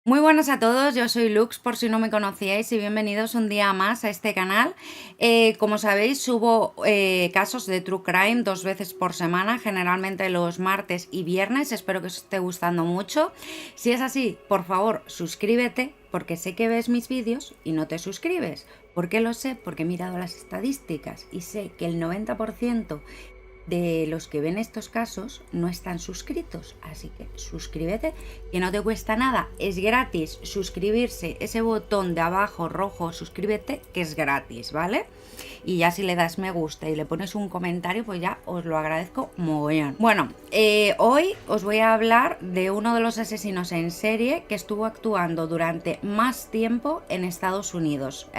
Muy buenas a todos, yo soy Lux por si no me conocíais y bienvenidos un día más a este canal. Como sabéis, subo casos de True Crime 2 veces por semana, generalmente los martes y viernes. Espero que os esté gustando mucho. Si es así, por favor, suscríbete porque sé que ves mis vídeos y no te suscribes. ¿Por qué lo sé? Porque he mirado las estadísticas y sé que el 90% de los que ven estos casos no están suscritos, así que suscríbete, que no te cuesta nada, es gratis suscribirse, ese botón de abajo rojo, suscríbete, que es gratis, ¿vale? Y ya si le das me gusta y le pones un comentario, pues ya os lo agradezco mogollón. Bueno, hoy os voy a hablar de uno de los asesinos en serie que estuvo actuando durante más tiempo en Estados Unidos,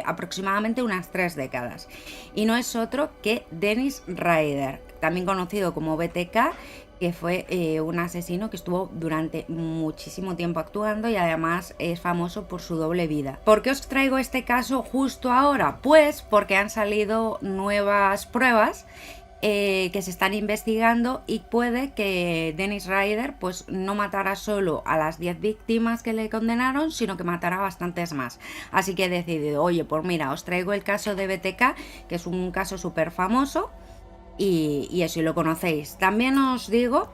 aproximadamente unas 3 décadas. Y no es otro que Dennis Rader, también conocido como BTK, que fue un asesino que estuvo durante muchísimo tiempo actuando y además es famoso por su doble vida. ¿Por qué os traigo este caso justo ahora? Pues porque han salido nuevas pruebas que se están investigando y puede que Dennis Rader pues no matara solo a las 10 víctimas que le condenaron, sino que matara bastantes más. Así que he decidido, oye, pues mira, os traigo el caso de BTK, que es un caso súper famoso, y eso, y lo conocéis. También os digo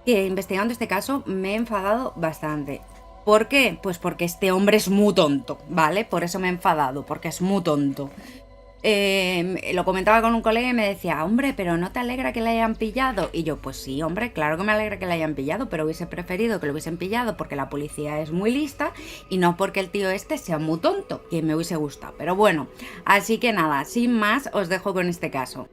que investigando este caso me he enfadado bastante. ¿Por qué? Pues porque este hombre es muy tonto, ¿vale? Por eso me he enfadado, porque es muy tonto. Lo comentaba con un colega y me decía, hombre, pero ¿no te alegra que le hayan pillado? Y yo, pues sí, hombre, claro que me alegra que le hayan pillado, pero hubiese preferido que lo hubiesen pillado porque la policía es muy lista y no porque el tío este sea muy tonto, que me hubiese gustado. Pero bueno, así que nada, sin más, os dejo con este caso.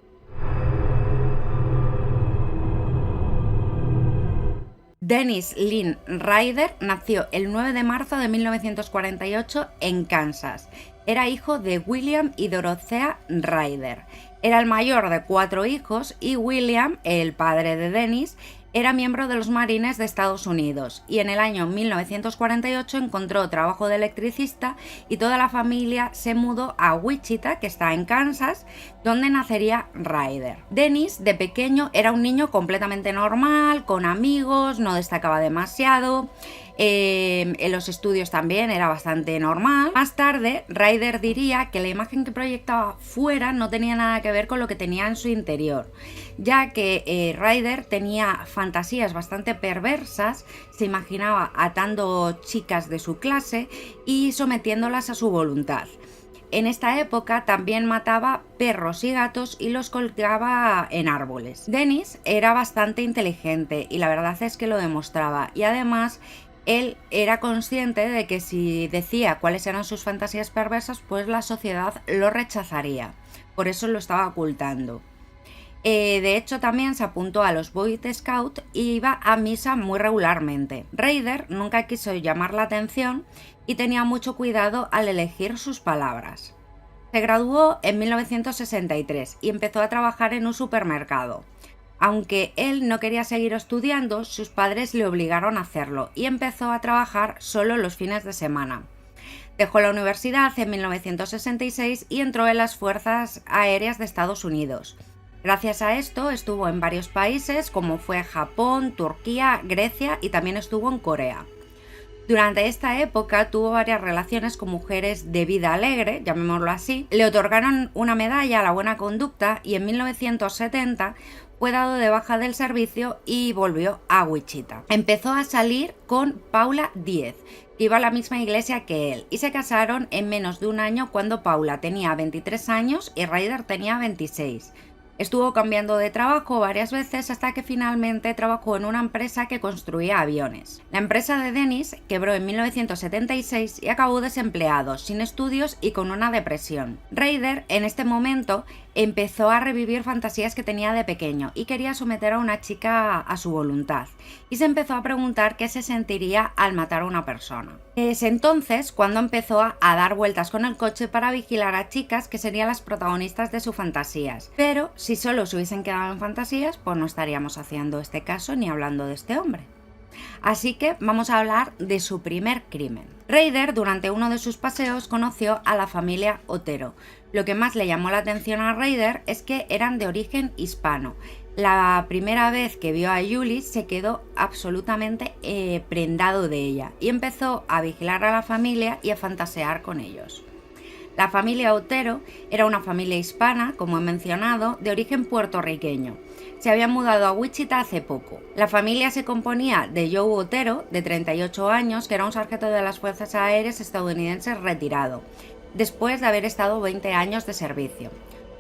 Dennis Lynn Rader nació el 9 de marzo de 1948 en Kansas. Era hijo de William y Dorothea Rader. Era el mayor de 4 hijos y William, el padre de Dennis, era miembro de los Marines de Estados Unidos y en el año 1948 encontró trabajo de electricista y toda la familia se mudó a Wichita, que está en Kansas, donde nacería Rader. Dennis, de pequeño, era un niño completamente normal, con amigos, no destacaba demasiado. En los estudios también era bastante normal. Más tarde, Rader diría que la imagen que proyectaba fuera no tenía nada que ver con lo que tenía en su interior, ya que Rader tenía fantasías bastante perversas, se imaginaba atando chicas de su clase y sometiéndolas a su voluntad. En esta época también mataba perros y gatos y los colgaba en árboles. Dennis era bastante inteligente y la verdad es que lo demostraba, y además él era consciente de que si decía cuáles eran sus fantasías perversas, pues la sociedad lo rechazaría. Por eso lo estaba ocultando. De hecho, también se apuntó a los Boy Scouts y iba a misa muy regularmente. Rader nunca quiso llamar la atención y tenía mucho cuidado al elegir sus palabras. Se graduó en 1963 y empezó a trabajar en un supermercado. Aunque él no quería seguir estudiando, sus padres le obligaron a hacerlo y empezó a trabajar solo los fines de semana. Dejó la universidad en 1966 y entró en las Fuerzas Aéreas de Estados Unidos. Gracias a esto estuvo en varios países como fue Japón, Turquía, Grecia y también estuvo en Corea. Durante esta época tuvo varias relaciones con mujeres de vida alegre, llamémoslo así. Le otorgaron una medalla a la buena conducta y en 1970 fue dado de baja del servicio y volvió a Wichita. Empezó a salir con Paula Diez, que iba a la misma iglesia que él, y se casaron en menos de un año cuando Paula tenía 23 años y Rader tenía 26. Estuvo cambiando de trabajo varias veces hasta que finalmente trabajó en una empresa que construía aviones. La empresa de Dennis quebró en 1976 y acabó desempleado, sin estudios y con una depresión. Rader en este momento empezó a revivir fantasías que tenía de pequeño y quería someter a una chica a su voluntad, y se empezó a preguntar qué se sentiría al matar a una persona. Es entonces cuando empezó a dar vueltas con el coche para vigilar a chicas que serían las protagonistas de sus fantasías. Pero si solo se hubiesen quedado en fantasías, pues no estaríamos haciendo este caso ni hablando de este hombre. Así que vamos a hablar de su primer crimen. Rader, durante uno de sus paseos, conoció a la familia Otero. Lo que más le llamó la atención a Rader es que eran de origen hispano. La primera vez que vio a Julie se quedó absolutamente prendado de ella y empezó a vigilar a la familia y a fantasear con ellos. La familia Otero era una familia hispana, como he mencionado, de origen puertorriqueño. Se habían mudado a Wichita hace poco. La familia se componía de Joe Otero, de 38 años, que era un sargento de las Fuerzas Aéreas estadounidenses retirado, después de haber estado 20 años de servicio.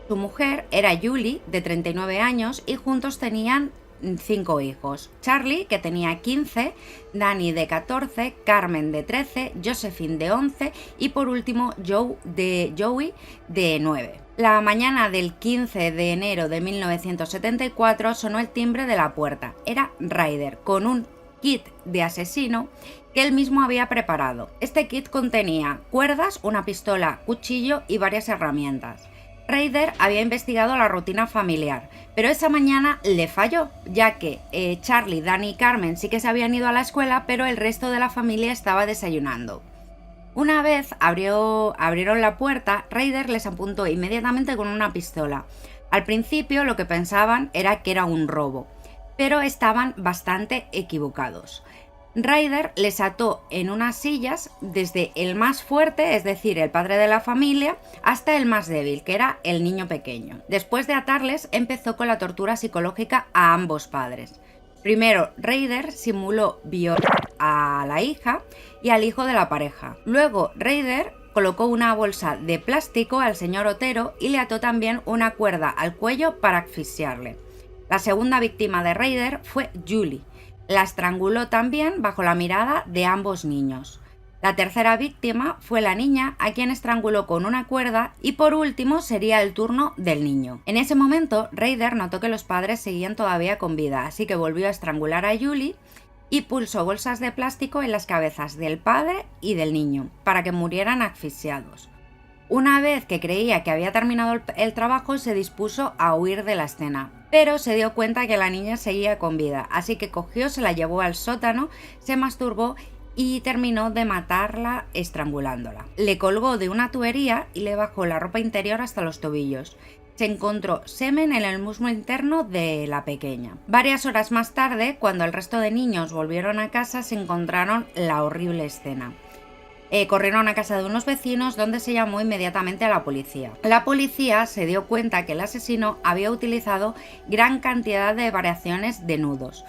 Su mujer era Julie, de 39 años, y juntos tenían 5 hijos: Charlie, que tenía 15, Danny, de 14, Carmen, de 13, Josephine, de 11 y por último Joey, de 9. La mañana del 15 de enero de 1974 sonó el timbre de la puerta. Era Ryder, con un kit de asesino que él mismo había preparado. Este kit contenía cuerdas, una pistola, cuchillo y varias herramientas. Ryder había investigado la rutina familiar, pero esa mañana le falló, ya que Charlie, Danny y Carmen sí que se habían ido a la escuela, pero el resto de la familia estaba desayunando. Una vez abrieron la puerta, Ryder les apuntó inmediatamente con una pistola. Al principio lo que pensaban era que era un robo, pero estaban bastante equivocados. Ryder les ató en unas sillas desde el más fuerte, es decir, el padre de la familia, hasta el más débil, que era el niño pequeño. Después de atarles, empezó con la tortura psicológica a ambos padres. Primero, Ryder simuló violar a la hija y al hijo de la pareja. Luego, Ryder colocó una bolsa de plástico al señor Otero y le ató también una cuerda al cuello para asfixiarle. La segunda víctima de Ryder fue Julie. La estranguló también bajo la mirada de ambos niños. La tercera víctima fue la niña, a quien estranguló con una cuerda, y por último sería el turno del niño. En ese momento, Ryder notó que los padres seguían todavía con vida, así que volvió a estrangular a Julie y pulsó bolsas de plástico en las cabezas del padre y del niño, para que murieran asfixiados. Una vez que creía que había terminado el trabajo, se dispuso a huir de la escena, pero se dio cuenta que la niña seguía con vida, así que cogió, se la llevó al sótano, se masturbó y terminó de matarla estrangulándola. Le colgó de una tubería y le bajó la ropa interior hasta los tobillos. Se encontró semen en el muslo interno de la pequeña. Varias horas más tarde, cuando el resto de niños volvieron a casa, se encontraron la horrible escena. Corrieron a casa de unos vecinos, donde se llamó inmediatamente a la policía. La policía se dio cuenta que el asesino había utilizado gran cantidad de variaciones de nudos,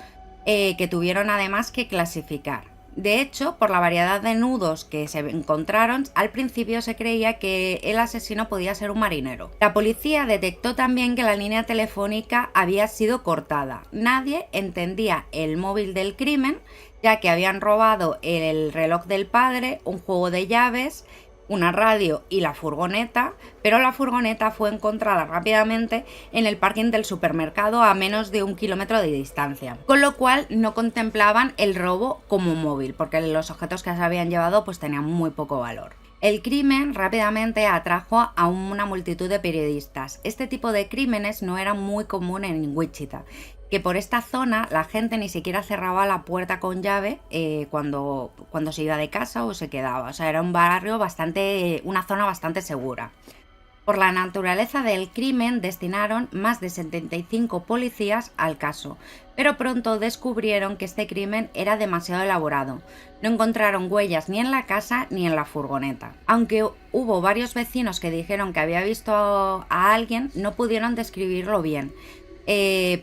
que tuvieron además que clasificar. De hecho, por la variedad de nudos que se encontraron, al principio se creía que el asesino podía ser un marinero. La policía detectó también que la línea telefónica había sido cortada. Nadie entendía el móvil del crimen, ya que habían robado el reloj del padre, un juego de llaves, una radio y la furgoneta, pero la furgoneta fue encontrada rápidamente en el parking del supermercado a menos de 1 kilómetro de distancia, con lo cual no contemplaban el robo como móvil, porque los objetos que se habían llevado pues tenían muy poco valor. El crimen rápidamente atrajo a una multitud de periodistas. Este tipo de crímenes no era muy común en Wichita, que por esta zona la gente ni siquiera cerraba la puerta con llave cuando se iba de casa o se quedaba. O sea, era un barrio una zona bastante segura. Por la naturaleza del crimen destinaron más de 75 policías al caso, pero pronto descubrieron que este crimen era demasiado elaborado. No encontraron huellas ni en la casa ni en la furgoneta. Aunque hubo varios vecinos que dijeron que había visto a alguien, no pudieron describirlo bien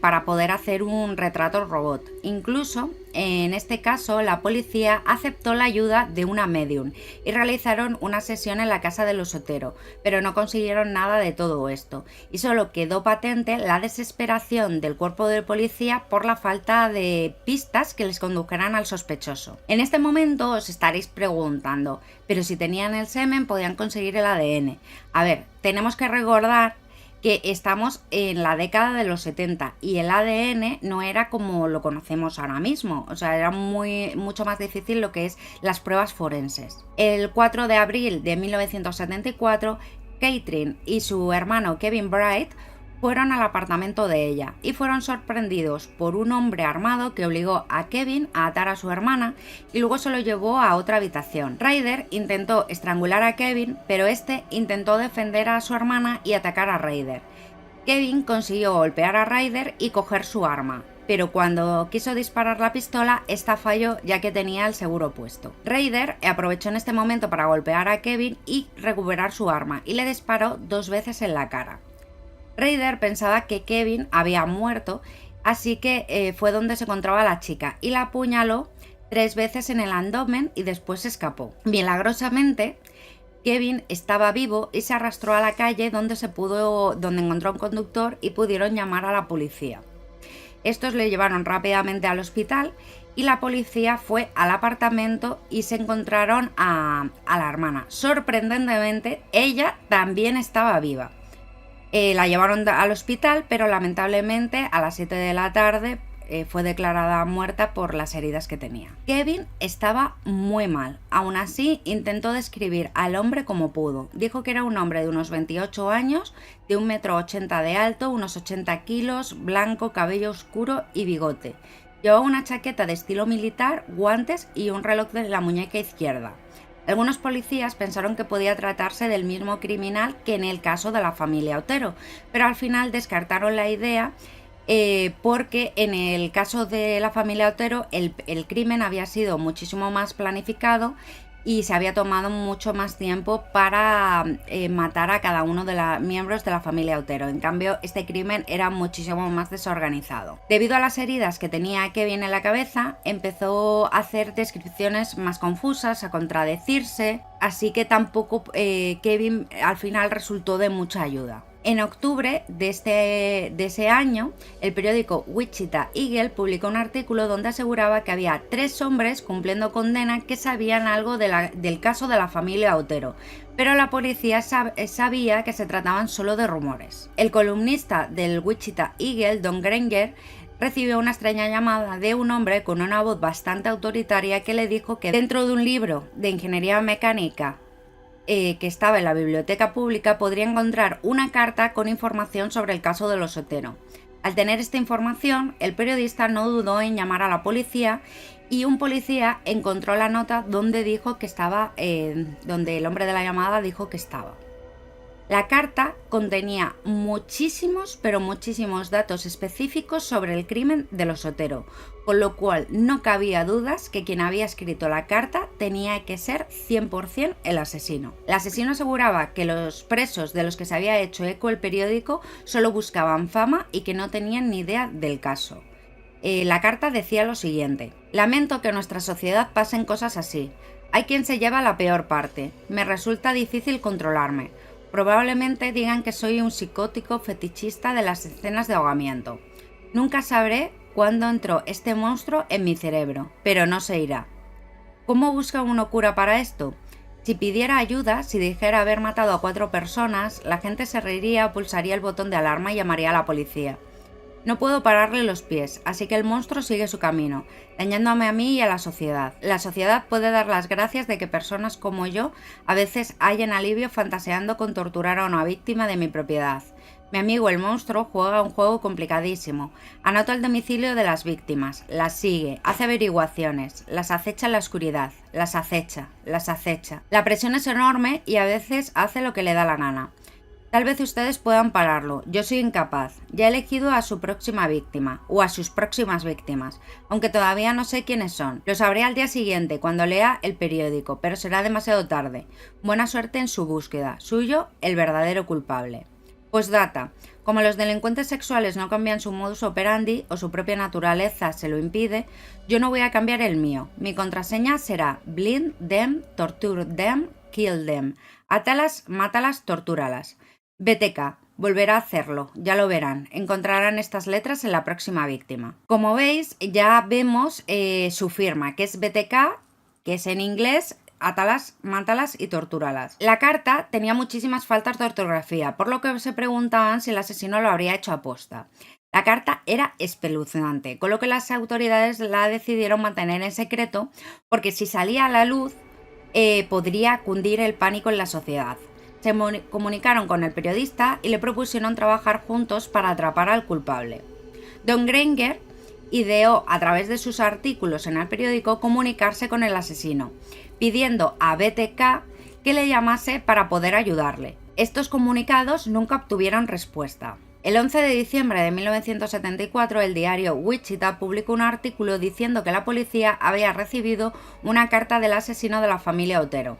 para poder hacer un retrato robot. Incluso en este caso la policía aceptó la ayuda de una medium y realizaron una sesión en la casa de los Otero, pero no consiguieron nada de todo esto y solo quedó patente la desesperación del cuerpo de policía por la falta de pistas que les condujeran al sospechoso. En este momento os estaréis preguntando, pero si tenían el semen podían conseguir el ADN. A ver, tenemos que recordar que estamos en la década de los 70 y el ADN no era como lo conocemos ahora mismo, o sea, era mucho más difícil lo que es las pruebas forenses. El 4 de abril de 1974, Catherine y su hermano Kevin Bright fueron al apartamento de ella y fueron sorprendidos por un hombre armado que obligó a Kevin a atar a su hermana y luego se lo llevó a otra habitación. Ryder intentó estrangular a Kevin, pero este intentó defender a su hermana y atacar a Ryder. Kevin consiguió golpear a Ryder y coger su arma, pero cuando quiso disparar la pistola, esta falló ya que tenía el seguro puesto. Ryder aprovechó en este momento para golpear a Kevin y recuperar su arma, y le disparó 2 veces en la cara. Ryder pensaba que Kevin había muerto, así que fue donde se encontraba la chica y la apuñaló 3 veces en el abdomen y después escapó. Milagrosamente, Kevin estaba vivo y se arrastró a la calle donde encontró un conductor y pudieron llamar a la policía. Estos le llevaron rápidamente al hospital y la policía fue al apartamento y se encontraron a la hermana. Sorprendentemente, ella también estaba viva. La llevaron al hospital, pero lamentablemente a las 7 de la tarde fue declarada muerta por las heridas que tenía. Kevin estaba muy mal. Aún así, intentó describir al hombre como pudo. Dijo que era un hombre de unos 28 años, de 1,80 m de alto, unos 80 kilos, blanco, cabello oscuro y bigote. Llevaba una chaqueta de estilo militar, guantes y un reloj de la muñeca izquierda. Algunos policías pensaron que podía tratarse del mismo criminal que en el caso de la familia Otero, pero al final descartaron la idea porque en el caso de la familia Otero el crimen había sido muchísimo más planificado y se había tomado mucho más tiempo para matar a cada uno de los miembros de la familia Otero. En cambio, este crimen era muchísimo más desorganizado. Debido a las heridas que tenía Kevin en la cabeza, empezó a hacer descripciones más confusas, a contradecirse, así que tampoco Kevin al final resultó de mucha ayuda. En octubre de ese año, el periódico Wichita Eagle publicó un artículo donde aseguraba que había 3 hombres cumpliendo condena que sabían algo del caso de la familia Otero, pero la policía sabía que se trataban solo de rumores. El columnista del Wichita Eagle, Don Granger, recibió una extraña llamada de un hombre con una voz bastante autoritaria que le dijo que dentro de un libro de ingeniería mecánica que estaba en la biblioteca pública podría encontrar una carta con información sobre el caso de los Otero. Al tener esta información, el periodista no dudó en llamar a la policía y un policía encontró la nota donde dijo que estaba, donde el hombre de la llamada dijo que estaba. La carta contenía muchísimos, pero muchísimos datos específicos sobre el crimen de los Otero, con lo cual no cabía dudas que quien había escrito la carta tenía que ser 100% el asesino. El asesino aseguraba que los presos de los que se había hecho eco el periódico solo buscaban fama y que no tenían ni idea del caso. La carta decía lo siguiente: lamento que en nuestra sociedad pasen cosas así. Hay quien se lleva la peor parte. Me resulta difícil controlarme. Probablemente digan que soy un psicótico fetichista de las escenas de ahogamiento. Nunca sabré cuándo entró este monstruo en mi cerebro, pero no se irá. ¿Cómo busca uno cura para esto? Si pidiera ayuda, si dijera haber matado a 4 personas, la gente se reiría, pulsaría el botón de alarma y llamaría a la policía. No puedo pararle los pies, así que el monstruo sigue su camino, dañándome a mí y a la sociedad. La sociedad puede dar las gracias de que personas como yo a veces hallen alivio fantaseando con torturar a una víctima de mi propiedad. Mi amigo el monstruo juega un juego complicadísimo. Anota el domicilio de las víctimas, las sigue, hace averiguaciones, las acecha en la oscuridad, las acecha. La presión es enorme y a veces hace lo que le da la gana. Tal vez ustedes puedan pararlo, yo soy incapaz. Ya he elegido a su próxima víctima, o a sus próximas víctimas, aunque todavía no sé quiénes son. Lo sabré al día siguiente, cuando lea el periódico, pero será demasiado tarde. Buena suerte en su búsqueda. Suyo, el verdadero culpable. Postdata. Como los delincuentes sexuales no cambian su modus operandi o su propia naturaleza se lo impide, yo no voy a cambiar el mío. Mi contraseña será blind them, torture them, kill them. Átalas, mátalas, tortúralas. BTK, volverá a hacerlo, ya lo verán, encontrarán estas letras en la próxima víctima. Como veis, ya vemos su firma, que es BTK, que es en inglés, átalas, mátalas y tortúralas. La carta tenía muchísimas faltas de ortografía, por lo que se preguntaban si el asesino lo habría hecho a posta. La carta era espeluznante, con lo que las autoridades la decidieron mantener en secreto, porque si salía a la luz, podría cundir el pánico en la sociedad. Se comunicaron con el periodista y le propusieron trabajar juntos para atrapar al culpable. Don Granger ideó, a través de sus artículos en el periódico, comunicarse con el asesino, pidiendo a BTK que le llamase para poder ayudarle. Estos comunicados nunca obtuvieron respuesta. El 11 de diciembre de 1974, el diario Wichita publicó un artículo diciendo que la policía había recibido una carta del asesino de la familia Otero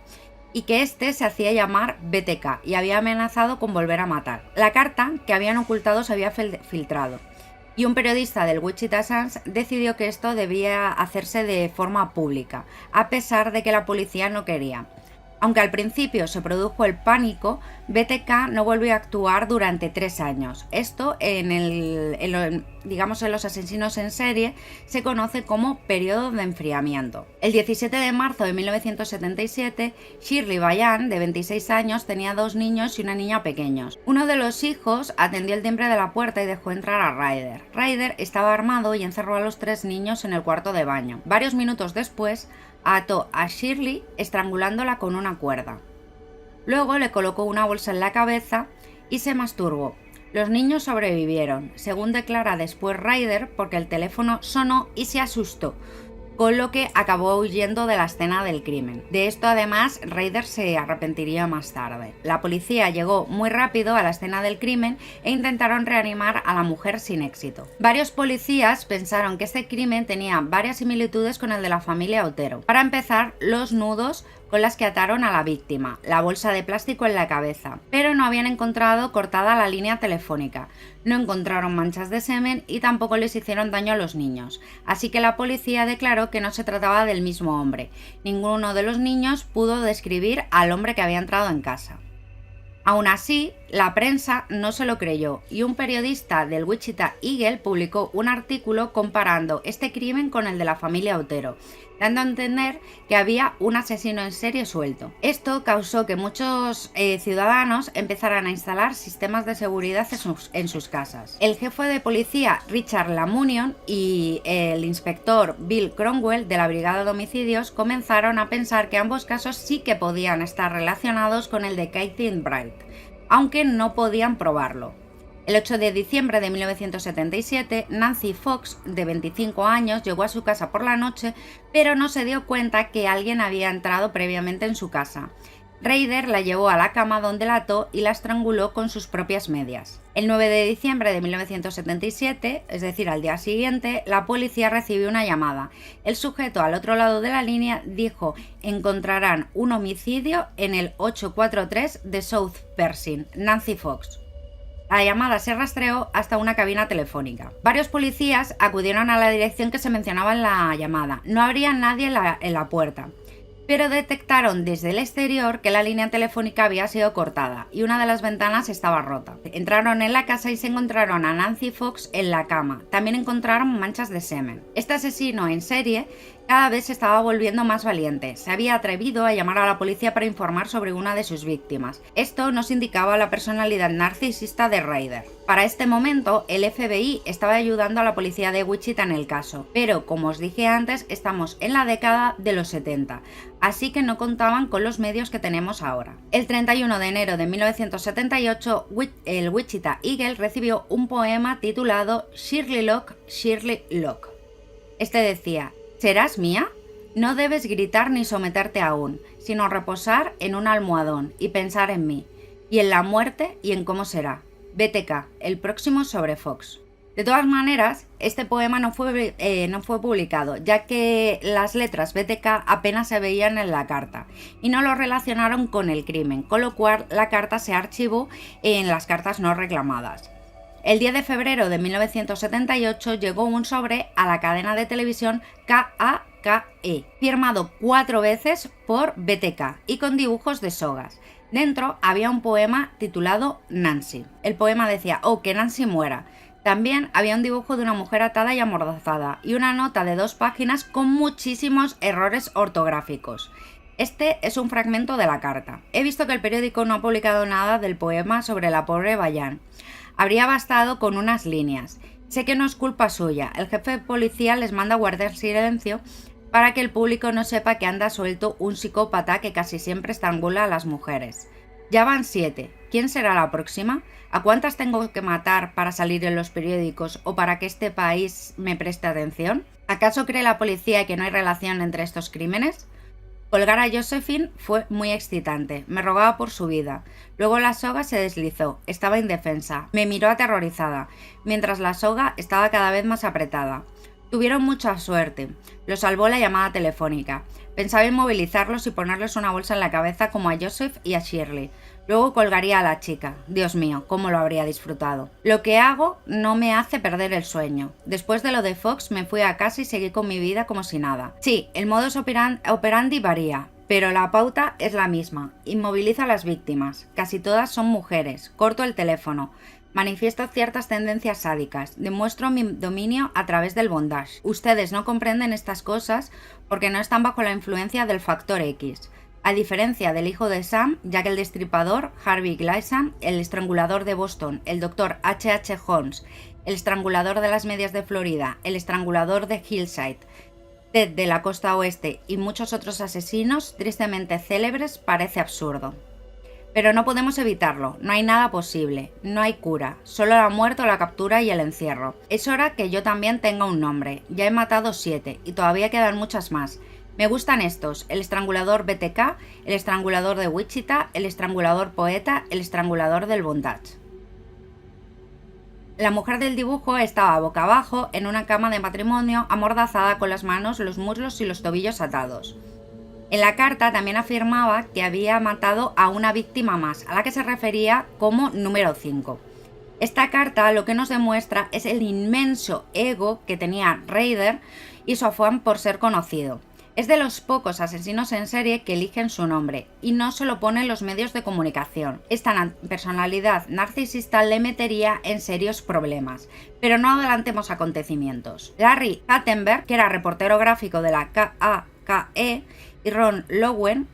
y que éste se hacía llamar BTK y había amenazado con volver a matar. La carta que habían ocultado se había filtrado y un periodista del Wichita Sun decidió que esto debía hacerse de forma pública, a pesar de que la policía no quería. Aunque al principio se produjo el pánico, BTK no volvió a actuar durante 3 años. Esto en los asesinos en serie se conoce como periodo de enfriamiento. El 17 de marzo de 1977, Shirley Bayan, de 26 años, tenía 2 niños y una niña pequeños. Uno de los hijos atendió el timbre de la puerta y dejó entrar a Ryder. Ryder estaba armado y encerró a los 3 niños en el cuarto de baño. Varios minutos después, ató a Shirley estrangulándola con una cuerda. Luego le colocó una bolsa en la cabeza y se masturbó. Los niños sobrevivieron, según declara después Ryder, porque el teléfono sonó y se asustó, con lo que acabó huyendo de la escena del crimen. De esto además Ryder se arrepentiría más tarde. La policía llegó muy rápido a la escena del crimen e intentaron reanimar a la mujer sin éxito. Varios policías pensaron que este crimen tenía varias similitudes con el de la familia Otero. Para empezar, los nudos con las que ataron a la víctima, la bolsa de plástico en la cabeza, pero no habían encontrado cortada la línea telefónica, no encontraron manchas de semen y tampoco les hicieron daño a los niños, así que la policía declaró que no se trataba del mismo hombre. Ninguno de los niños pudo describir al hombre que había entrado en casa. Aún así, la prensa no se lo creyó y un periodista del Wichita Eagle publicó un artículo comparando este crimen con el de la familia Otero, dando a entender que había un asesino en serie suelto. Esto causó que muchos ciudadanos empezaran a instalar sistemas de seguridad en sus casas. El jefe de policía Richard Lamunion y el inspector Bill Cromwell de la Brigada de Homicidios comenzaron a pensar que ambos casos sí que podían estar relacionados con el de Caitlin Bright, aunque no podían probarlo. El 8 de diciembre de 1977, Nancy Fox, de 25 años, llegó a su casa por la noche, pero no se dio cuenta que alguien había entrado previamente en su casa. Ryder la llevó a la cama donde la ató y la estranguló con sus propias medias. El 9 de diciembre de 1977, es decir, al día siguiente, la policía recibió una llamada. El sujeto al otro lado de la línea dijo: encontrarán un homicidio en el 843 de South Pershing, Nancy Fox. La llamada se rastreó hasta una cabina telefónica. Varios policías acudieron a la dirección que se mencionaba en la llamada. No habría nadie en la puerta, pero detectaron desde el exterior que la línea telefónica había sido cortada y una de las ventanas estaba rota. Entraron en la casa y se encontraron a Nancy Fox en la cama. También encontraron manchas de semen. Este asesino en serie cada vez se estaba volviendo más valiente. Se había atrevido a llamar a la policía para informar sobre una de sus víctimas. Esto nos indicaba la personalidad narcisista de Ryder. Para este momento, el FBI estaba ayudando a la policía de Wichita en el caso, pero como os dije antes, estamos en la década de los 70, así que no contaban con los medios que tenemos ahora. El 31 de enero de 1978, el Wichita Eagle recibió un poema titulado Shirley Locke, Shirley Locke. Este decía: ¿serás mía? No debes gritar ni someterte aún, sino reposar en un almohadón y pensar en mí, y en la muerte y en cómo será. BTK, el próximo sobre Fox. De todas maneras, este poema no fue publicado, ya que las letras BTK apenas se veían en la carta y no lo relacionaron con el crimen, con lo cual la carta se archivó en las cartas no reclamadas. El 10 de febrero de 1978 llegó un sobre a la cadena de televisión KAKE, firmado 4 veces por BTK y con dibujos de sogas. Dentro había un poema titulado Nancy. El poema decía: oh, que Nancy muera. También había un dibujo de una mujer atada y amordazada y una nota de 2 páginas con muchísimos errores ortográficos. Este es un fragmento de la carta. He visto que el periódico no ha publicado nada del poema sobre la pobre Bayan. Habría bastado con unas líneas. Sé que no es culpa suya. El jefe de policía les manda a guardar silencio para que el público no sepa que anda suelto un psicópata que casi siempre estrangula a las mujeres. Ya van 7. ¿Quién será la próxima? ¿A cuántas tengo que matar para salir en los periódicos o para que este país me preste atención? ¿Acaso cree la policía que no hay relación entre estos crímenes? Colgar a Josephine fue muy excitante. Me rogaba por su vida. Luego la soga se deslizó. Estaba indefensa. Me miró aterrorizada, mientras la soga estaba cada vez más apretada. Tuvieron mucha suerte. Lo salvó la llamada telefónica. Pensaba inmovilizarlos y ponerles una bolsa en la cabeza como a Joseph y a Shirley. Luego colgaría a la chica. Dios mío, cómo lo habría disfrutado. Lo que hago no me hace perder el sueño. Después de lo de Fox me fui a casa y seguí con mi vida como si nada. Sí, el modus operandi varía, pero la pauta es la misma. Inmovilizo a las víctimas. Casi todas son mujeres. Corto el teléfono. Manifiesto ciertas tendencias sádicas. Demuestro mi dominio a través del bondage. Ustedes no comprenden estas cosas porque no están bajo la influencia del factor X. A diferencia del hijo de Sam, ya que el destripador, Harvey Gleason, el estrangulador de Boston, el Dr. H.H. Holmes, el estrangulador de las medias de Florida, el estrangulador de Hillside, Ted de la costa oeste y muchos otros asesinos tristemente célebres parece absurdo. Pero no podemos evitarlo, no hay nada posible, no hay cura, solo la muerte o la captura y el encierro. Es hora que yo también tenga un nombre, ya he matado 7 y todavía quedan muchas más. Me gustan estos, el estrangulador BTK, el estrangulador de Wichita, el estrangulador poeta, el estrangulador del bondage. La mujer del dibujo estaba boca abajo en una cama de matrimonio amordazada con las manos, los muslos y los tobillos atados. En la carta también afirmaba que había matado a una víctima más, a la que se refería como número 5. Esta carta lo que nos demuestra es el inmenso ego que tenía Ryder y su afán por ser conocido. Es de los pocos asesinos en serie que eligen su nombre y no se lo ponen los medios de comunicación. Esta personalidad narcisista le metería en serios problemas. Pero no adelantemos acontecimientos. Larry Kattenberg, que era reportero gráfico de la KAKE, y Ron Lowen,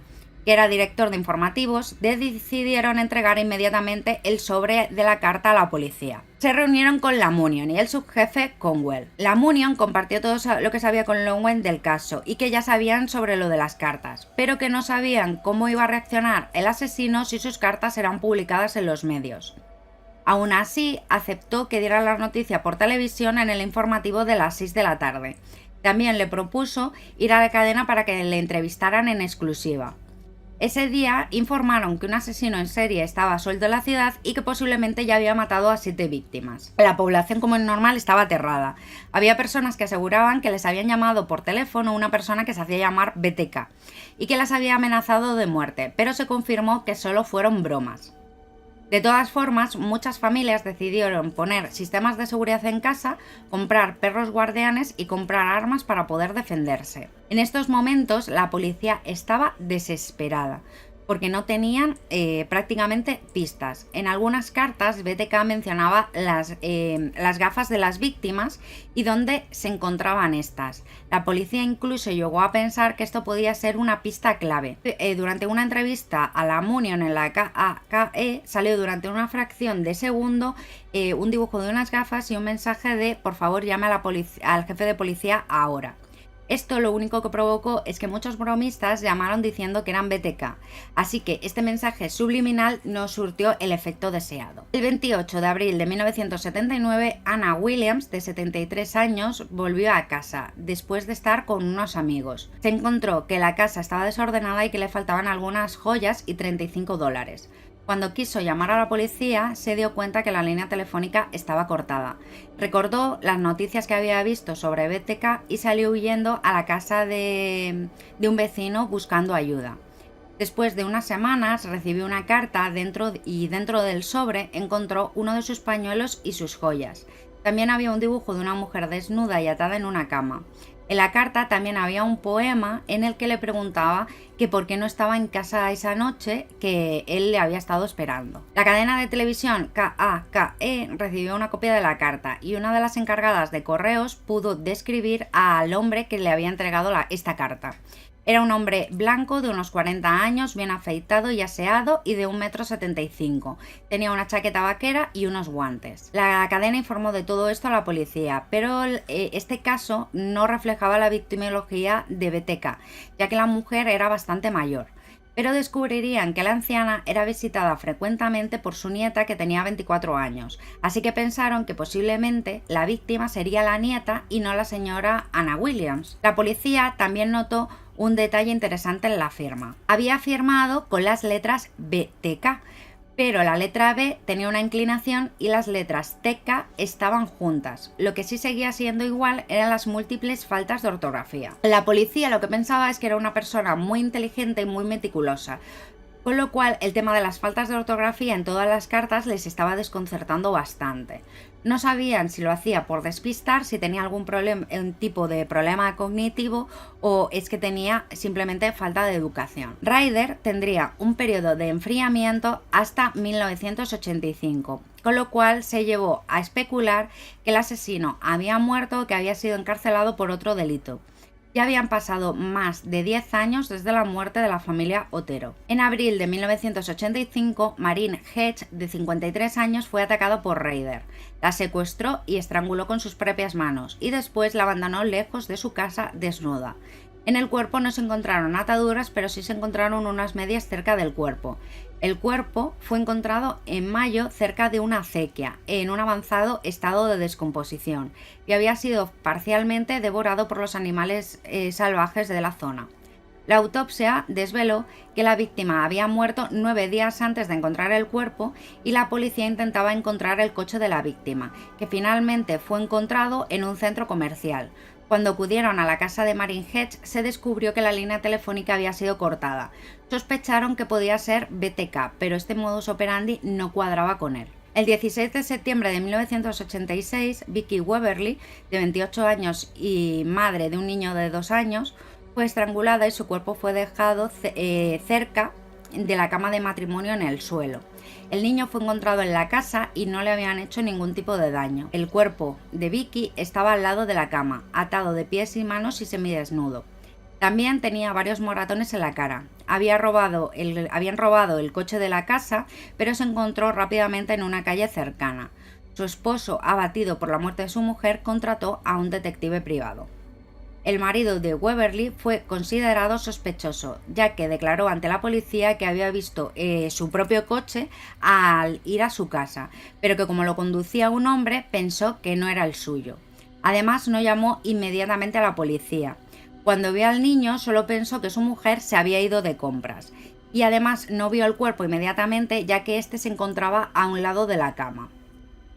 que era director de informativos, decidieron entregar inmediatamente el sobre de la carta a la policía. Se reunieron con la Munion y el subjefe Conwell. La Munion compartió todo lo que sabía con Lowen del caso y que ya sabían sobre lo de las cartas, pero que no sabían cómo iba a reaccionar el asesino si sus cartas eran publicadas en los medios. Aún así, aceptó que diera la noticia por televisión en el informativo de las 6 de la tarde. También le propuso ir a la cadena para que le entrevistaran en exclusiva. Ese día informaron que un asesino en serie estaba suelto en la ciudad y que posiblemente ya había matado a 7 víctimas. La población, como es normal, estaba aterrada. Había personas que aseguraban que les habían llamado por teléfono una persona que se hacía llamar BTK y que las había amenazado de muerte, pero se confirmó que solo fueron bromas. De todas formas, muchas familias decidieron poner sistemas de seguridad en casa, comprar perros guardianes y comprar armas para poder defenderse. En estos momentos, la policía estaba desesperada, porque no tenían prácticamente pistas. En algunas cartas, BTK mencionaba las gafas de las víctimas y dónde se encontraban estas. La policía incluso llegó a pensar que esto podía ser una pista clave. Durante una entrevista a la Munion en la KAKE, salió durante una fracción de segundo un dibujo de unas gafas y un mensaje de «Por favor, llame a al jefe de policía ahora». Esto lo único que provocó es que muchos bromistas llamaron diciendo que eran BTK, así que este mensaje subliminal no surtió el efecto deseado. El 28 de abril de 1979, Anna Williams, de 73 años, volvió a casa, después de estar con unos amigos. Se encontró que la casa estaba desordenada y que le faltaban algunas joyas y $35. Cuando quiso llamar a la policía, se dio cuenta que la línea telefónica estaba cortada. Recordó las noticias que había visto sobre BTK y salió huyendo a la casa de un vecino buscando ayuda. Después de unas semanas recibió una carta dentro del sobre encontró uno de sus pañuelos y sus joyas. También había un dibujo de una mujer desnuda y atada en una cama. En la carta también había un poema en el que le preguntaba que por qué no estaba en casa esa noche que él le había estado esperando. La cadena de televisión KAKE recibió una copia de la carta y una de las encargadas de correos pudo describir al hombre que le había entregado esta carta. Era un hombre blanco de unos 40 años, bien afeitado y aseado y de 1,75 m. Tenía una chaqueta vaquera y unos guantes. La cadena informó de todo esto a la policía, pero este caso no reflejaba la victimología de BTK, ya que la mujer era bastante mayor. Pero descubrirían que la anciana era visitada frecuentemente por su nieta que tenía 24 años, así que pensaron que posiblemente la víctima sería la nieta y no la señora Anna Williams. La policía también notó un detalle interesante en la firma. Había firmado con las letras BTK, pero la letra B tenía una inclinación y las letras TK estaban juntas. Lo que sí seguía siendo igual eran las múltiples faltas de ortografía. La policía lo que pensaba es que era una persona muy inteligente y muy meticulosa, con lo cual el tema de las faltas de ortografía en todas las cartas les estaba desconcertando bastante. No sabían si lo hacía por despistar, si tenía algún tipo de problema cognitivo o es que tenía simplemente falta de educación. Ryder tendría un periodo de enfriamiento hasta 1985, con lo cual se llevó a especular que el asesino había muerto o que había sido encarcelado por otro delito. Ya habían pasado más de 10 años desde la muerte de la familia Otero. En abril de 1985, Marine Hedge, de 53 años, fue atacado por Ryder. La secuestró y estranguló con sus propias manos y después la abandonó lejos de su casa desnuda. En el cuerpo no se encontraron ataduras, pero sí se encontraron unas medias cerca del cuerpo. El cuerpo fue encontrado en mayo cerca de una acequia, en un avanzado estado de descomposición, y había sido parcialmente devorado por los animales salvajes de la zona. La autopsia desveló que la víctima había muerto 9 días antes de encontrar el cuerpo y la policía intentaba encontrar el coche de la víctima, que finalmente fue encontrado en un centro comercial. Cuando acudieron a la casa de Marine Hedge, se descubrió que la línea telefónica había sido cortada. Sospecharon que podía ser BTK, pero este modus operandi no cuadraba con él. El 16 de septiembre de 1986, Vicky Weberly, de 28 años y madre de un niño de 2 años, fue estrangulada y su cuerpo fue dejado cerca de la cama de matrimonio en el suelo. El niño fue encontrado en la casa y no le habían hecho ningún tipo de daño. El cuerpo de Vicky estaba al lado de la cama, atado de pies y manos y semidesnudo. También tenía varios moratones en la cara. Habían robado el coche de la casa, pero se encontró rápidamente en una calle cercana. Su esposo, abatido por la muerte de su mujer, contrató a un detective privado. El marido de Weberly fue considerado sospechoso, ya que declaró ante la policía que había visto su propio coche al ir a su casa, pero que como lo conducía un hombre, pensó que no era el suyo. Además, no llamó inmediatamente a la policía. Cuando vio al niño, solo pensó que su mujer se había ido de compras. Y además no vio el cuerpo inmediatamente, ya que éste se encontraba a un lado de la cama.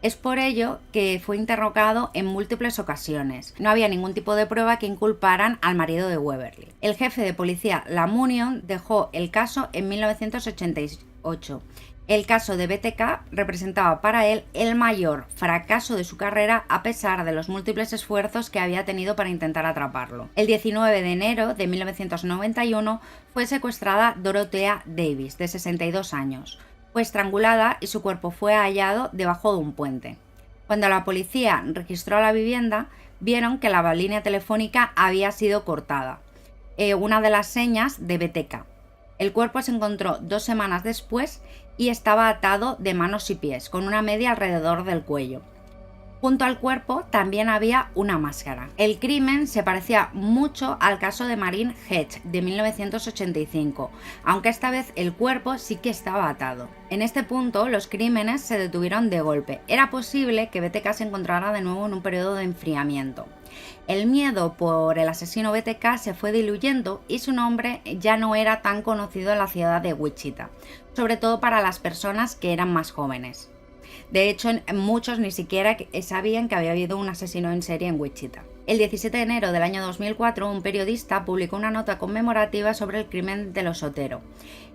Es por ello que fue interrogado en múltiples ocasiones. No había ningún tipo de prueba que inculparan al marido de Weberly. El jefe de policía Lamunion dejó el caso en 1988. El caso de BTK representaba para él el mayor fracaso de su carrera a pesar de los múltiples esfuerzos que había tenido para intentar atraparlo. El 19 de enero de 1991 fue secuestrada Dorothea Davis, de 62 años. Fue estrangulada y su cuerpo fue hallado debajo de un puente. Cuando la policía registró la vivienda, vieron que la línea telefónica había sido cortada, una de las señas de BTK. El cuerpo se encontró 2 semanas después y estaba atado de manos y pies, con una media alrededor del cuello. Junto al cuerpo también había una máscara. El crimen se parecía mucho al caso de Marine Hedge de 1985, aunque esta vez el cuerpo sí que estaba atado. En este punto los crímenes se detuvieron de golpe. Era posible que BTK se encontrara de nuevo en un periodo de enfriamiento. El miedo por el asesino BTK se fue diluyendo y su nombre ya no era tan conocido en la ciudad de Wichita, sobre todo para las personas que eran más jóvenes. De hecho, muchos ni siquiera sabían que había habido un asesino en serie en Wichita. El 17 de enero del año 2004, un periodista publicó una nota conmemorativa sobre el crimen de los Otero.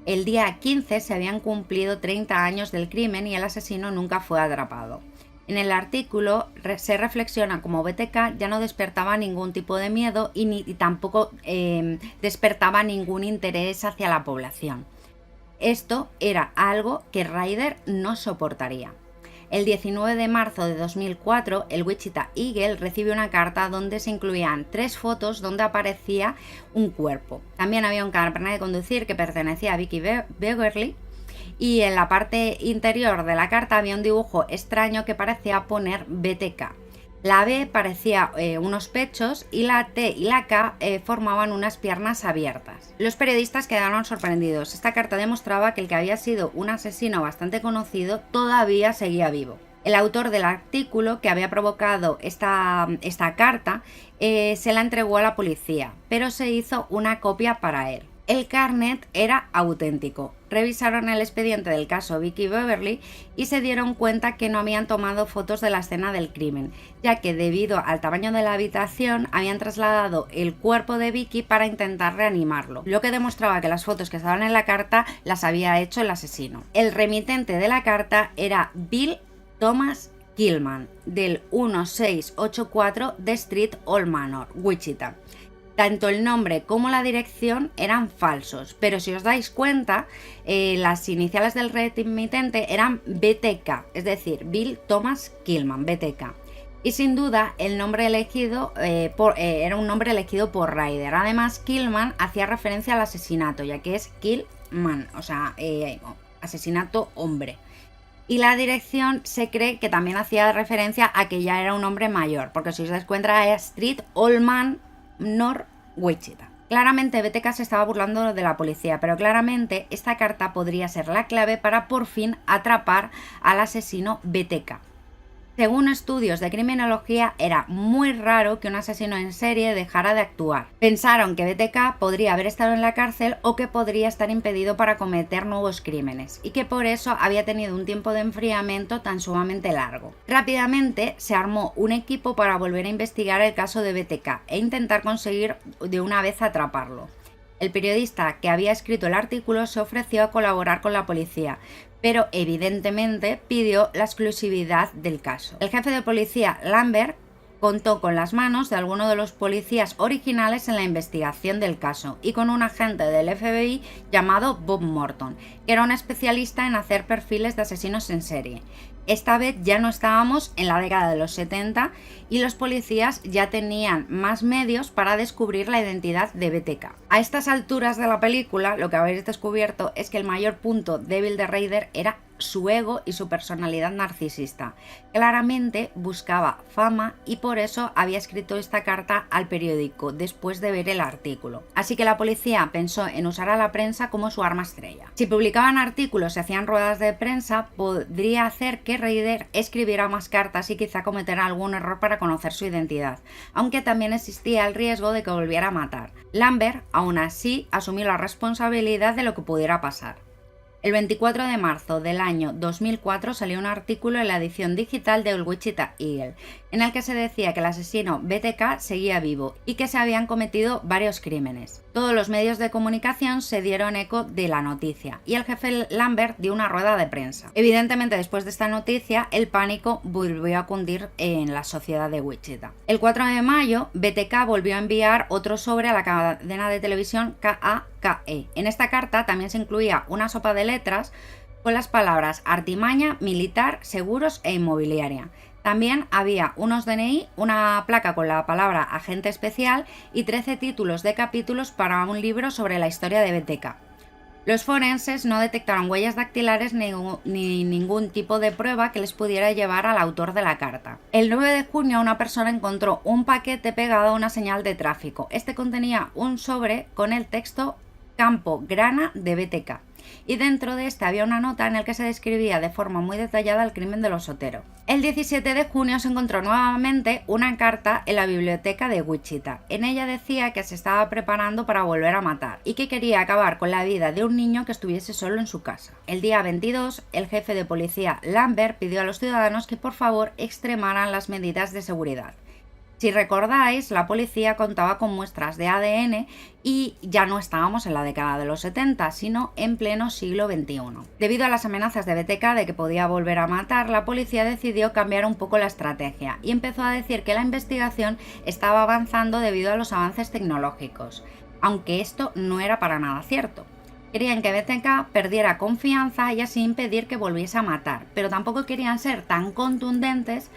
El día 15 se habían cumplido 30 años del crimen y el asesino nunca fue atrapado. En el artículo se reflexiona cómo BTK ya no despertaba ningún tipo de miedo y tampoco despertaba ningún interés hacia la población. Esto era algo que Ryder no soportaría. El 19 de marzo de 2004, el Wichita Eagle recibe una carta donde se incluían 3 fotos donde aparecía un cuerpo. También había un carnet de conducir que pertenecía a Vicky Weberly y en la parte interior de la carta había un dibujo extraño que parecía poner BTK. La B parecía unos pechos y la T y la K formaban unas piernas abiertas. Los periodistas quedaron sorprendidos. Esta carta demostraba que el que había sido un asesino bastante conocido todavía seguía vivo. El autor del artículo que había provocado esta carta se la entregó a la policía, pero se hizo una copia para él. El carnet era auténtico. Revisaron el expediente del caso Vicky Beverly y se dieron cuenta que no habían tomado fotos de la escena del crimen, ya que debido al tamaño de la habitación habían trasladado el cuerpo de Vicky para intentar reanimarlo, lo que demostraba que las fotos que estaban en la carta las había hecho el asesino. El remitente de la carta era Bill Thomas Killman, del 1684 de Street Old Manor, Wichita. Tanto el nombre como la dirección eran falsos, pero si os dais cuenta, las iniciales del remitente eran BTK, es decir, Bill Thomas Killman, BTK. Y sin duda el nombre elegido era un nombre elegido por Ryder. Además, Killman hacía referencia al asesinato, ya que es Killman, o sea, asesinato hombre. Y la dirección se cree que también hacía referencia a que ya era un hombre mayor, porque si os dais cuenta es Street Old Manor, Wichita. Claramente BTK se estaba burlando de la policía, pero claramente esta carta podría ser la clave para por fin atrapar al asesino BTK. Según estudios de criminología, era muy raro que un asesino en serie dejara de actuar. Pensaron que BTK podría haber estado en la cárcel o que podría estar impedido para cometer nuevos crímenes, y que por eso había tenido un tiempo de enfriamiento tan sumamente largo. Rápidamente se armó un equipo para volver a investigar el caso de BTK e intentar conseguir de una vez atraparlo. El periodista que había escrito el artículo se ofreció a colaborar con la policía, pero evidentemente pidió la exclusividad del caso. El jefe de policía, Lambert, contó con las manos de algunos de los policías originales en la investigación del caso y con un agente del FBI llamado Bob Morton, que era un especialista en hacer perfiles de asesinos en serie. Esta vez ya no estábamos en la década de los 70 y los policías ya tenían más medios para descubrir la identidad de BTK. A estas alturas de la película, lo que habéis descubierto es que el mayor punto débil de Ryder era su ego y su personalidad narcisista. Claramente buscaba fama y por eso había escrito esta carta al periódico después de ver el artículo. Así que la policía pensó en usar a la prensa como su arma estrella. Si publicaban artículos y hacían ruedas de prensa, podría hacer que Ryder escribiera más cartas y quizá cometiera algún error para conocer su identidad, aunque también existía el riesgo de que volviera a matar. Lambert, aún así, asumió la responsabilidad de lo que pudiera pasar. El 24 de marzo del año 2004 salió un artículo en la edición digital del Wichita Eagle, en el que se decía que el asesino BTK seguía vivo y que se habían cometido varios crímenes. Todos los medios de comunicación se dieron eco de la noticia y el jefe Lambert dio una rueda de prensa. Evidentemente, después de esta noticia, el pánico volvió a cundir en la sociedad de Wichita. El 4 de mayo, BTK volvió a enviar otro sobre a la cadena de televisión KAKE. En esta carta también se incluía una sopa de letras con las palabras artimaña, militar, seguros e inmobiliaria. También había unos DNI, una placa con la palabra agente especial y 13 títulos de capítulos para un libro sobre la historia de BTK. Los forenses no detectaron huellas dactilares ni ningún tipo de prueba que les pudiera llevar al autor de la carta. El 9 de junio una persona encontró un paquete pegado a una señal de tráfico. Este contenía un sobre con el texto Campo Grana de BTK. Y dentro de este había una nota en la que se describía de forma muy detallada el crimen de los Otero. El 17 de junio se encontró nuevamente una carta en la biblioteca de Wichita. En ella decía que se estaba preparando para volver a matar y que quería acabar con la vida de un niño que estuviese solo en su casa. El día 22, el jefe de policía Lambert pidió a los ciudadanos que por favor extremaran las medidas de seguridad. Si recordáis, la policía contaba con muestras de ADN y ya no estábamos en la década de los 70, sino en pleno siglo XXI. Debido a las amenazas de BTK de que podía volver a matar, la policía decidió cambiar un poco la estrategia y empezó a decir que la investigación estaba avanzando debido a los avances tecnológicos, aunque esto no era para nada cierto. Querían que BTK perdiera confianza y así impedir que volviese a matar, pero tampoco querían ser tan contundentes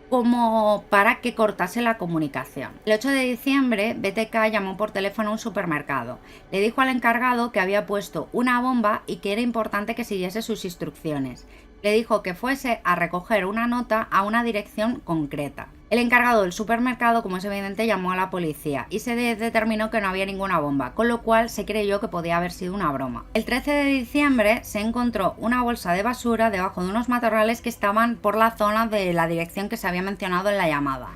como para que cortase la comunicación. El 8 de diciembre, BTK llamó por teléfono a un supermercado. Le dijo al encargado que había puesto una bomba y que era importante que siguiese sus instrucciones. Le dijo que fuese a recoger una nota a una dirección concreta. El encargado del supermercado, como es evidente, llamó a la policía y se determinó que no había ninguna bomba, con lo cual se creyó que podía haber sido una broma. El 13 de diciembre se encontró una bolsa de basura debajo de unos matorrales que estaban por la zona de la dirección que se había mencionado en la llamada.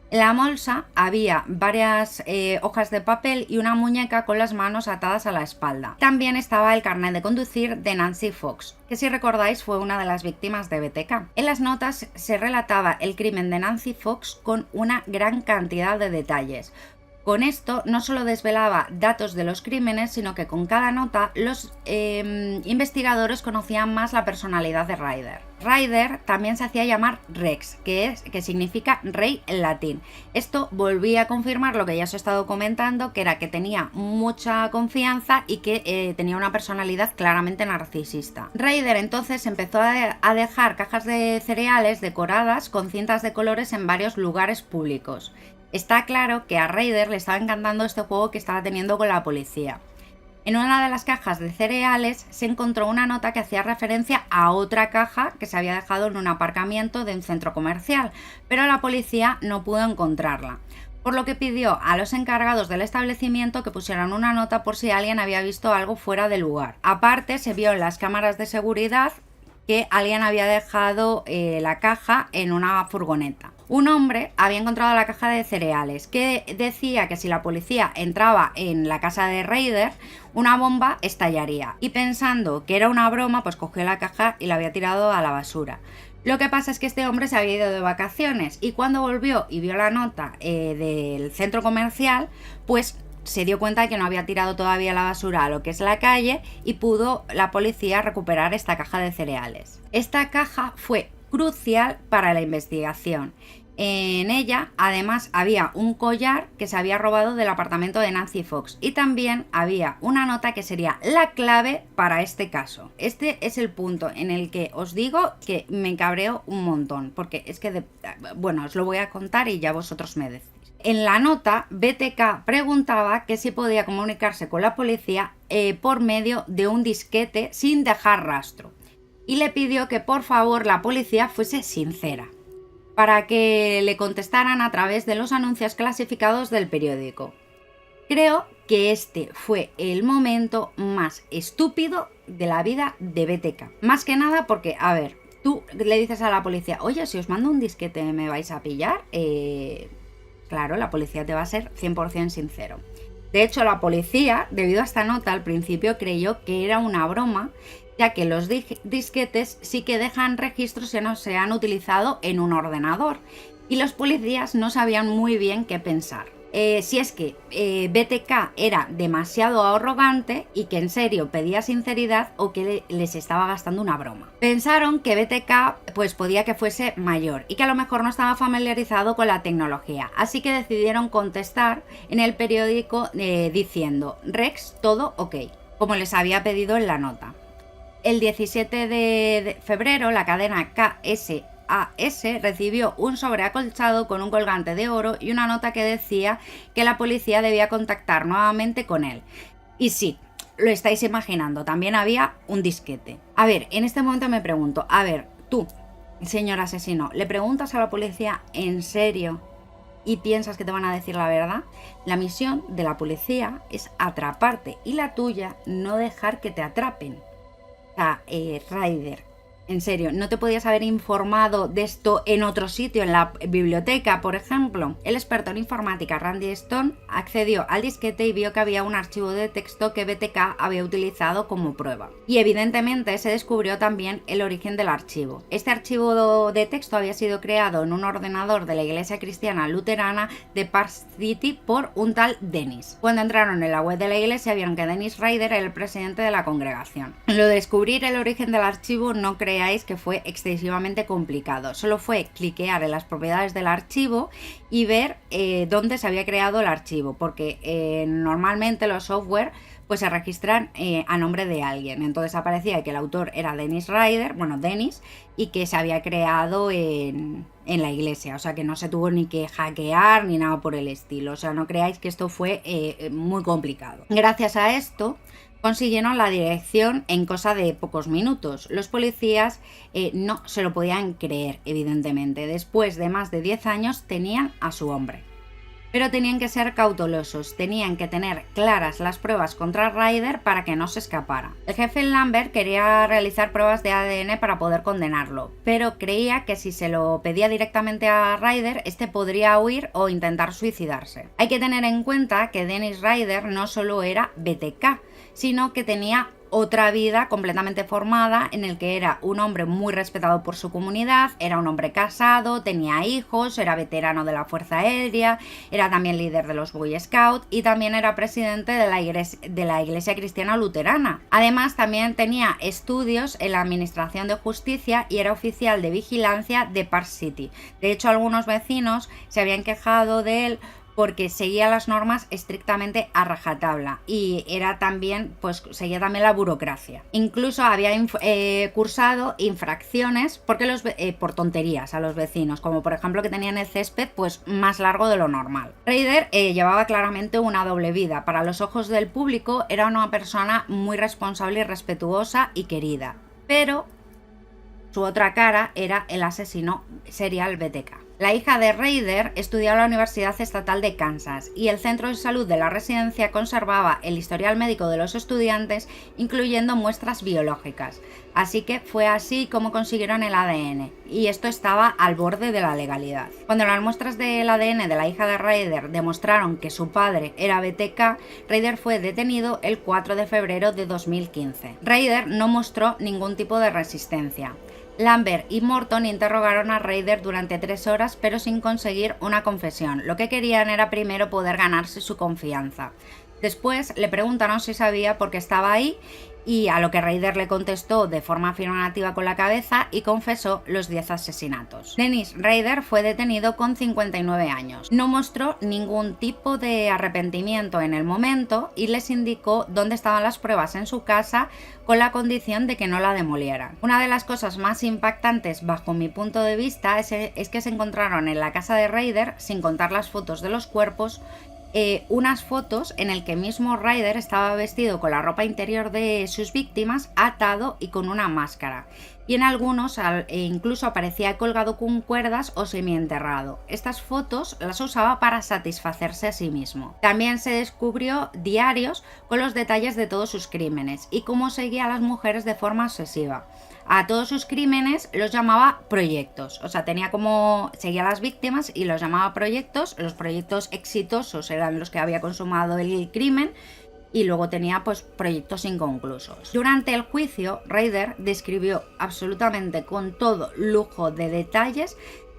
En la bolsa había varias hojas de papel y una muñeca con las manos atadas a la espalda. También estaba el carnet de conducir de Nancy Fox, que si recordáis fue una de las víctimas de BTK. En las notas se relataba el crimen de Nancy Fox con una gran cantidad de detalles. Con esto no solo desvelaba datos de los crímenes, sino que con cada nota los investigadores conocían más la personalidad de Ryder. Ryder también se hacía llamar Rex, que significa rey en latín. Esto volvía a confirmar lo que ya os he estado comentando, que era que tenía mucha confianza y que tenía una personalidad claramente narcisista. Ryder entonces empezó a dejar cajas de cereales decoradas con cintas de colores en varios lugares públicos. Está claro que a Ryder le estaba encantando este juego que estaba teniendo con la policía. En una de las cajas de cereales se encontró una nota que hacía referencia a otra caja que se había dejado en un aparcamiento de un centro comercial, pero la policía no pudo encontrarla, por lo que pidió a los encargados del establecimiento que pusieran una nota por si alguien había visto algo fuera de lugar. Aparte, se vio en las cámaras de seguridad que alguien había dejado la caja en una furgoneta. Un hombre había encontrado la caja de cereales que decía que si la policía entraba en la casa de Ryder, una bomba estallaría. Y pensando que era una broma, pues cogió la caja y la había tirado a la basura. Lo que pasa es que este hombre se había ido de vacaciones y cuando volvió y vio la nota del centro comercial, pues se dio cuenta de que no había tirado todavía la basura a lo que es la calle y pudo la policía recuperar esta caja de cereales. Esta caja fue crucial para la investigación. En ella, además, había un collar que se había robado del apartamento de Nancy Fox y también había una nota que sería la clave para este caso. Este es el punto en el que os digo que me cabreo un montón, porque es que, bueno, os lo voy a contar y ya vosotros me decís. En la nota, BTK preguntaba que si podía comunicarse con la policía por medio de un disquete sin dejar rastro y le pidió que por favor la policía fuese sincera, para que le contestaran a través de los anuncios clasificados del periódico. Creo que este fue el momento más estúpido de la vida de BTK. Más que nada porque, a ver, tú le dices a la policía, oye, si os mando un disquete me vais a pillar, claro, la policía te va a ser 100% sincero. De hecho, la policía, debido a esta nota, al principio creyó que era una broma, ya que los disquetes sí que dejan registros que no se han utilizado en un ordenador y los policías no sabían muy bien qué pensar. Si es que BTK era demasiado arrogante y que en serio pedía sinceridad o que les estaba gastando una broma. Pensaron que BTK pues podía que fuese mayor y que a lo mejor no estaba familiarizado con la tecnología, así que decidieron contestar en el periódico diciendo Rex, todo ok, como les había pedido en la nota. El 17 de febrero la cadena KSAS recibió un sobre acolchado con un colgante de oro y una nota que decía que la policía debía contactar nuevamente con él. Y sí, lo estáis imaginando, también había un disquete. A ver, en este momento me pregunto, a ver, tú, señor asesino, ¿le preguntas a la policía en serio y piensas que te van a decir la verdad? La misión de la policía es atraparte y la tuya no dejar que te atrapen. O sea, Ryder, en serio, ¿no te podías haber informado de esto en otro sitio, en la biblioteca, por ejemplo? El experto en informática Randy Stone accedió al disquete y vio que había un archivo de texto que BTK había utilizado como prueba. Y evidentemente se descubrió también el origen del archivo. Este archivo de texto había sido creado en un ordenador de la iglesia cristiana luterana de Park City por un tal Dennis. Cuando entraron en la web de la iglesia vieron que Dennis Ryder era el presidente de la congregación. Lo de descubrir el origen del archivo no creáis que fue excesivamente complicado, solo fue cliquear en las propiedades del archivo y ver dónde se había creado el archivo, porque normalmente los software pues se registran a nombre de alguien, entonces aparecía que el autor era Dennis Ryder, bueno, Dennis, y que se había creado en la iglesia, o sea que no se tuvo ni que hackear ni nada por el estilo, o sea, no creáis que esto fue muy complicado. Gracias a esto, Consiguieron la dirección en cosa de pocos minutos. Los policías no se lo podían creer, evidentemente. Después de más de 10 años tenían a su hombre. Pero tenían que ser cautelosos, tenían que tener claras las pruebas contra Ryder para que no se escapara. El jefe Lambert quería realizar pruebas de ADN para poder condenarlo, pero creía que si se lo pedía directamente a Ryder, este podría huir o intentar suicidarse. Hay que tener en cuenta que Dennis Ryder no solo era BTK, sino que tenía otra vida completamente formada en el que era un hombre muy respetado por su comunidad, era un hombre casado, tenía hijos, era veterano de la Fuerza Aérea, era también líder de los Boy Scouts y también era presidente de la Iglesia Cristiana Luterana. Además, también tenía estudios en la Administración de Justicia y era oficial de vigilancia de Park City. De hecho, algunos vecinos se habían quejado de él porque seguía las normas estrictamente a rajatabla y era también, pues seguía también la burocracia. Incluso había cursado infracciones por tonterías a los vecinos, como por ejemplo que tenían el césped pues más largo de lo normal. Ryder llevaba claramente una doble vida. Para los ojos del público era una persona muy responsable y respetuosa y querida, pero su otra cara era el asesino serial BTK. La hija de Ryder estudió en la Universidad Estatal de Kansas y el centro de salud de la residencia conservaba el historial médico de los estudiantes, incluyendo muestras biológicas. Así que fue así como consiguieron el ADN, y esto estaba al borde de la legalidad. Cuando las muestras del ADN de la hija de Ryder demostraron que su padre era BTK, Ryder fue detenido el 4 de febrero de 2015. Ryder no mostró ningún tipo de resistencia. Lambert y Morton interrogaron a Ryder durante 3 horas, pero sin conseguir una confesión. Lo que querían era primero poder ganarse su confianza. Después le preguntaron si sabía por qué estaba ahí, y a lo que Ryder le contestó de forma afirmativa con la cabeza y confesó los 10 asesinatos. Dennis Ryder fue detenido con 59 años. No mostró ningún tipo de arrepentimiento en el momento y les indicó dónde estaban las pruebas en su casa con la condición de que no la demolieran. Una de las cosas más impactantes bajo mi punto de vista es que se encontraron en la casa de Ryder, sin contar las fotos de los cuerpos, unas fotos en el que mismo Ryder estaba vestido con la ropa interior de sus víctimas, atado y con una máscara. Y en algunos incluso aparecía colgado con cuerdas o semienterrado. Estas fotos las usaba para satisfacerse a sí mismo. También se descubrió diarios con los detalles de todos sus crímenes y cómo seguía a las mujeres de forma obsesiva. A todos sus crímenes los llamaba proyectos, o sea, seguía a las víctimas y los llamaba proyectos. Los proyectos exitosos eran los que había consumado el crimen y luego tenía pues proyectos inconclusos. Durante el juicio, Ryder describió absolutamente con todo lujo de detalles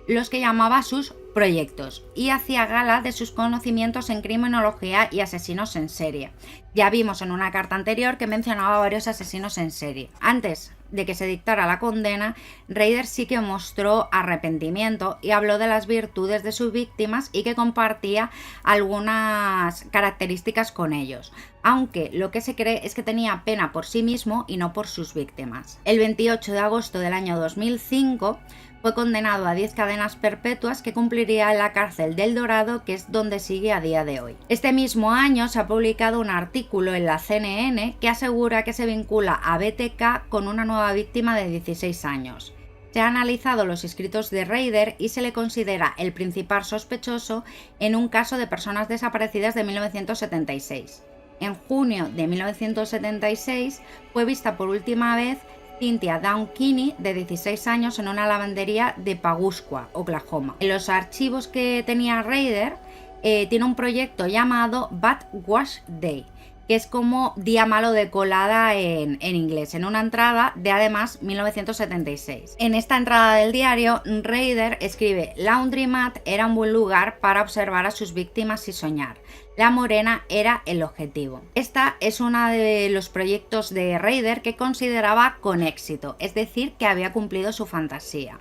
los que llamaba sus proyectos y hacía gala de sus conocimientos en criminología y asesinos en serie. Ya vimos en una carta anterior que mencionaba varios asesinos en serie. Antes de que se dictara la condena, Ryder sí que mostró arrepentimiento y habló de las virtudes de sus víctimas y que compartía algunas características con ellos, aunque lo que se cree es que tenía pena por sí mismo y no por sus víctimas. El 28 de agosto del año 2005 fue condenado a 10 cadenas perpetuas que cumpliría en la cárcel del Dorado, que es donde sigue a día de hoy. Este mismo año se ha publicado un artículo en la CNN que asegura que se vincula a BTK con una nueva víctima de 16 años. Se han analizado los escritos de Ryder y se le considera el principal sospechoso en un caso de personas desaparecidas de 1976. En junio de 1976 fue vista por última vez Cynthia Dawn Kinney, de 16 años, en una lavandería de Pawhuska, Oklahoma. En los archivos que tenía Ryder, tiene un proyecto llamado Bad Wash Day, que es como día malo de colada en inglés, en una entrada de además 1976. En esta entrada del diario, Ryder escribe: Laundromat era un buen lugar para observar a sus víctimas y soñar. La morena era el objetivo. Esta es uno de los proyectos de Ryder que consideraba con éxito, es decir, que había cumplido su fantasía.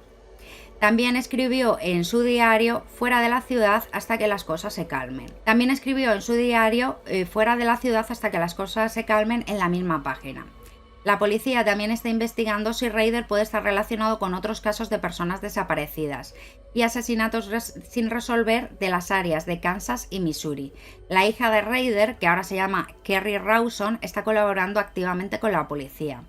También escribió en su diario Fuera de la ciudad hasta que las cosas se calmen. También escribió en su diario Fuera de la ciudad hasta que las cosas se calmen en la misma página. La policía también está investigando si Ryder puede estar relacionado con otros casos de personas desaparecidas y asesinatos sin resolver de las áreas de Kansas y Missouri. La hija de Ryder, que ahora se llama Kerri Rawson, está colaborando activamente con la policía.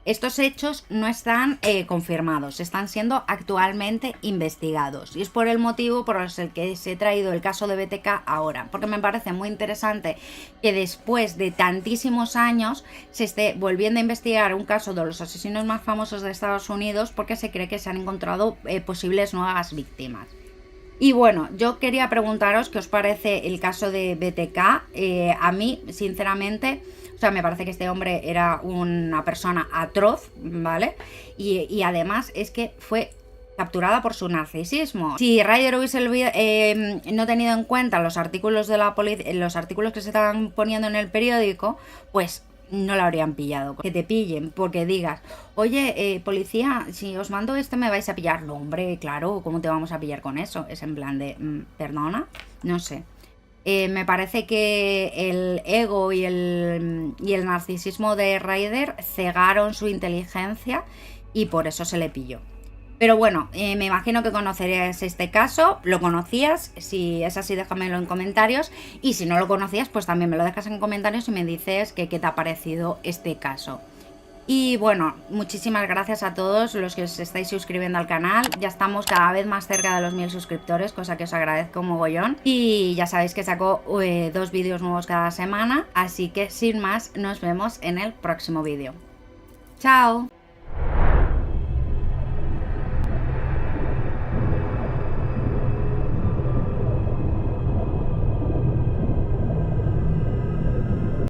Estos hechos no están confirmados, están siendo actualmente investigados y es por el motivo por el que se he traído el caso de BTK ahora, porque me parece muy interesante que después de tantísimos años se esté volviendo a investigar un caso de los asesinos más famosos de Estados Unidos porque se cree que se han encontrado posibles nuevas víctimas. Y bueno, yo quería preguntaros qué os parece el caso de BTK. A mí, sinceramente, o sea, me parece que este hombre era una persona atroz, ¿vale? Y además es que fue capturada por su narcisismo. Si Ryder hubiese no tenido en cuenta los artículos de la los artículos que se estaban poniendo en el periódico, pues no la habrían pillado. Que te pillen porque digas, oye, policía, si os mando me vais a pillar. No, hombre, claro, ¿cómo te vamos a pillar con eso? Es en plan de, ¿perdona? No sé. Me parece que el ego y el narcisismo de Ryder cegaron su inteligencia y por eso se le pilló. Pero bueno, me imagino que conocerías este caso. ¿Lo conocías? Si es así, déjamelo en comentarios. Y si no lo conocías, pues también me lo dejas en comentarios y me dices qué te ha parecido este caso. Y bueno, muchísimas gracias a todos los que os estáis suscribiendo al canal. Ya estamos cada vez más cerca de los 1000 suscriptores, cosa que os agradezco mogollón. Y ya sabéis que saco 2 vídeos nuevos cada semana. Así que sin más, nos vemos en el próximo vídeo. ¡Chao!